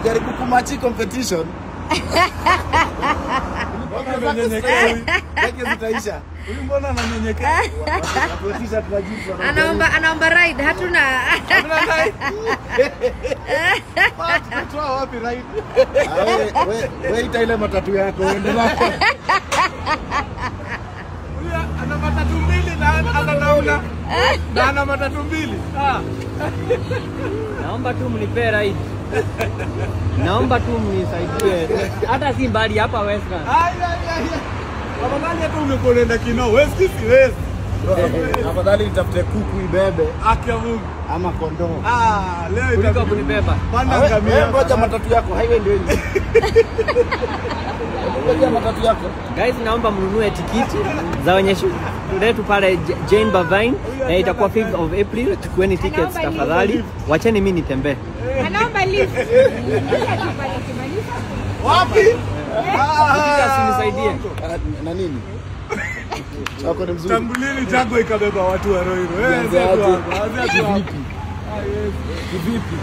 Ukijaribu kumachi competition. Mbona unanyenyekea? Yake zitaisha. Huyu mbona ananyenyekea? Competition tunajibu. Anaomba ride, hatuna. Hatuna ride. Tutoa wapi ride? Wewe ita ile matatu yako uende nako. Huyu ana matatu mbili na anaona. Na ana matatu mbili. Naomba tu mnipe ride. Naomba tu mnisaidie. Hata si mbali hapa Western. Afadhali hata ungekwenda Kinoo, West si West. Afadhali nitafute kuku ibebe. Akia Mungu ama kondoo. Leo Kuliko kunibeba. Panda ngamia. Wewe ngoja matatu yako, highway ndio hiyo. Ngoja matatu yako. Guys, naomba mnunue tikiti za onyesho letu pale Jane Bavine. Itakuwa 5th of April. Chukueni tickets tafadhali. Wacheni mimi nitembee. Anaomba lift. Wapi? Nisaidie. Na nini? Chako ni mzuri. Tambulini Jago ikabeba watu wa Roiro. Vipi? Vipi?